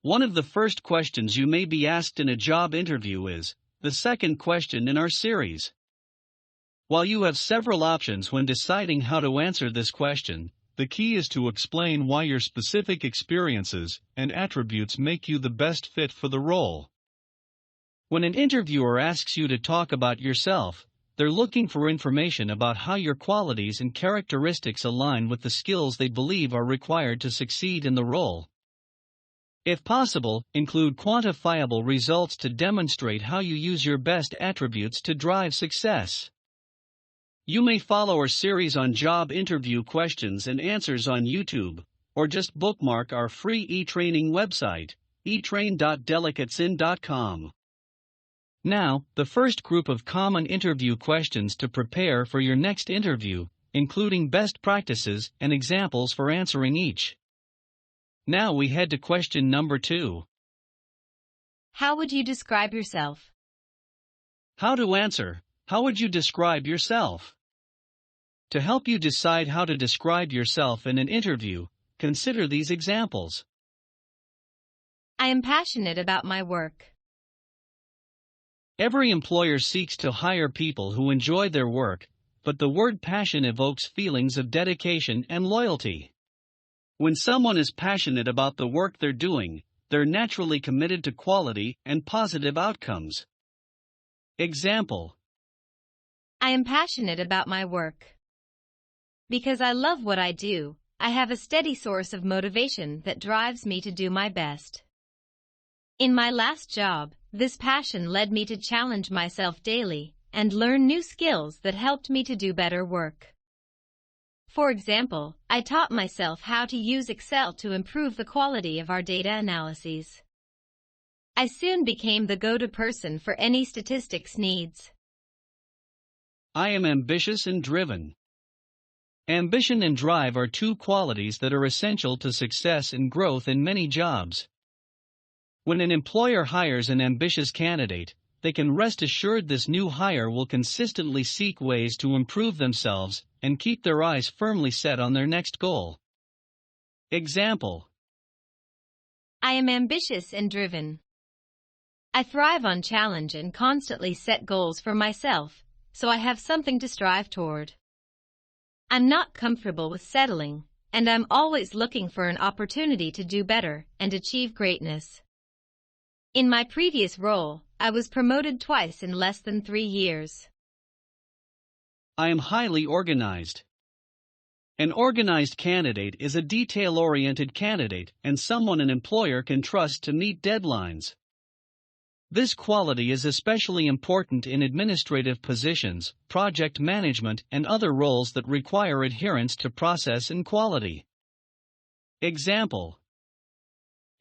One of the first questions you may be asked in a job interview is the second question in our series. While you have several options when deciding how to answer this question, the key is to explain why your specific experiences and attributes make you the best fit for the role. When an interviewer asks you to talk about yourself, they're looking for information about how your qualities and characteristics align with the skills they believe are required to succeed in the role. If possible, include quantifiable results to demonstrate how you use your best attributes to drive success. You may follow our series on job interview questions and answers on YouTube, or just bookmark our free e-training website, etrain.delicatessin.com. Now, the first group of common interview questions to prepare for your next interview, including best practices and examples for answering each. Now we head to question number 2. How would you describe yourself? How to answer. How would you describe yourself? To help you decide how to describe yourself in an interview, consider these examples. I am passionate about my work. Every employer seeks to hire people who enjoy their work, but the word passion evokes feelings of dedication and loyalty. When someone is passionate about the work they're doing, they're naturally committed to quality and positive outcomes. Example: I am passionate about my work. Because I love what I do, I have a steady source of motivation that drives me to do my best. In my last job, this passion led me to challenge myself daily and learn new skills that helped me to do better work. For example, I taught myself how to use Excel to improve the quality of our data analyses. I soon became the go-to person for any statistics needs. I am ambitious and driven. Ambition and drive are two qualities that are essential to success and growth in many jobs. When an employer hires an ambitious candidate, they can rest assured this new hire will consistently seek ways to improve themselves and keep their eyes firmly set on their next goal. Example: I am ambitious and driven. I thrive on challenge and constantly set goals for myself, so I have something to strive toward. I'm not comfortable with settling, and I'm always looking for an opportunity to do better and achieve greatness. In my previous role, I was promoted twice in less than 3 years. I am highly organized. An organized candidate is a detail-oriented candidate and someone an employer can trust to meet deadlines. This quality is especially important in administrative positions, project management, and other roles that require adherence to process and quality. Example: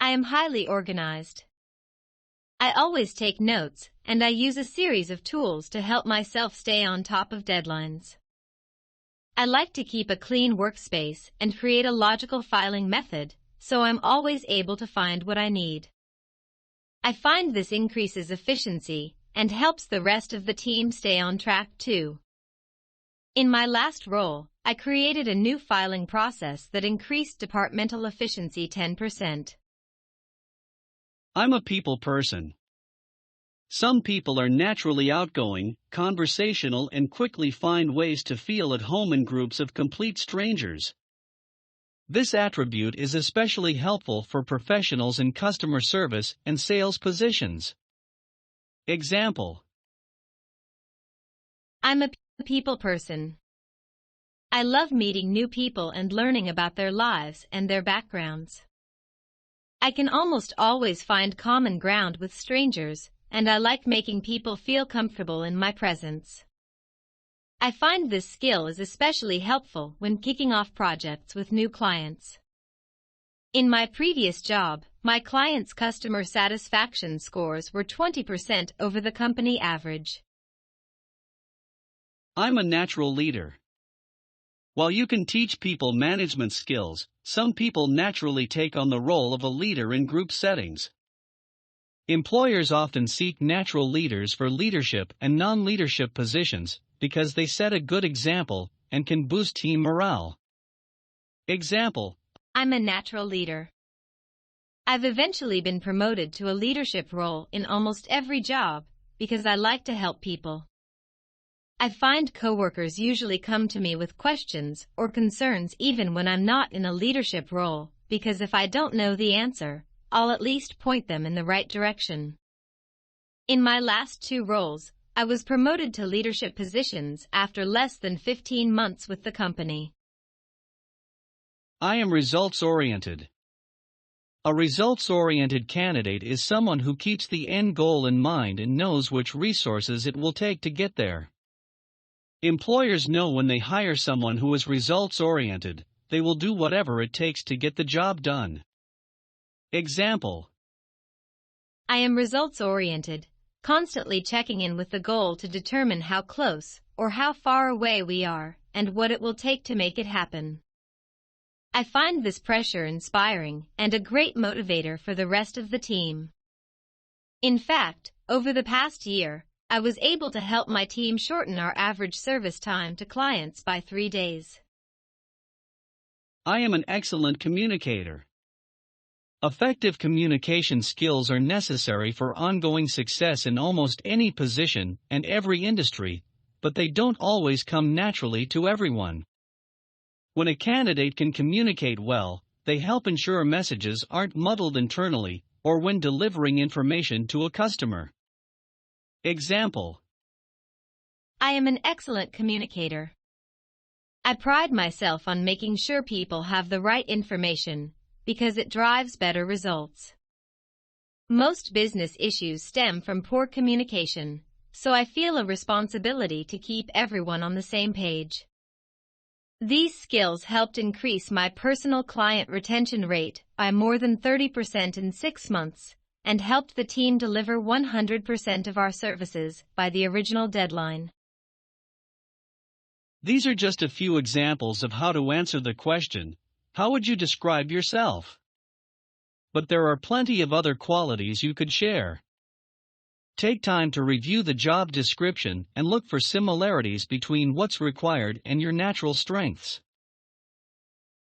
I am highly organized. I always take notes, and I use a series of tools to help myself stay on top of deadlines. I like to keep a clean workspace and create a logical filing method, so I'm always able to find what I need. I find this increases efficiency and helps the rest of the team stay on track too. In my last role, I created a new filing process that increased departmental efficiency 10%. I'm a people person. Some people are naturally outgoing, conversational, and quickly find ways to feel at home in groups of complete strangers. This attribute is especially helpful for professionals in customer service and sales positions. Example: I'm a people person. I love meeting new people and learning about their lives and their backgrounds. I can almost always find common ground with strangers, and I like making people feel comfortable in my presence. I find this skill is especially helpful when kicking off projects with new clients. In my previous job, my clients' customer satisfaction scores were 20% over the company average. I'm a natural leader. While you can teach people management skills, some people naturally take on the role of a leader in group settings. Employers often seek natural leaders for leadership and non-leadership positions because they set a good example and can boost team morale. Example: I'm a natural leader. I've eventually been promoted to a leadership role in almost every job because I like to help people. I find coworkers usually come to me with questions or concerns even when I'm not in a leadership role, because if I don't know the answer, I'll at least point them in the right direction. In my last 2 roles, I was promoted to leadership positions after less than 15 months with the company. I am results-oriented. A results-oriented candidate is someone who keeps the end goal in mind and knows which resources it will take to get there. Employers know when they hire someone who is results-oriented, they will do whatever it takes to get the job done. Example: I am results-oriented, constantly checking in with the goal to determine how close or how far away we are and what it will take to make it happen. I find this pressure inspiring and a great motivator for the rest of the team. In fact, over the past year, I was able to help my team shorten our average service time to clients by 3 days. I am an excellent communicator. Effective communication skills are necessary for ongoing success in almost any position and every industry, but they don't always come naturally to everyone. When a candidate can communicate well, they help ensure messages aren't muddled internally or when delivering information to a customer. Example: I am an excellent communicator. I pride myself on making sure people have the right information because it drives better results. Most business issues stem from poor communication, so I feel a responsibility to keep everyone on the same page. These skills helped increase my personal client retention rate by more than 30% in 6 months and helped the team deliver 100% of our services by the original deadline. These are just a few examples of how to answer the question, how would you describe yourself? But there are plenty of other qualities you could share. Take time to review the job description and look for similarities between what's required and your natural strengths.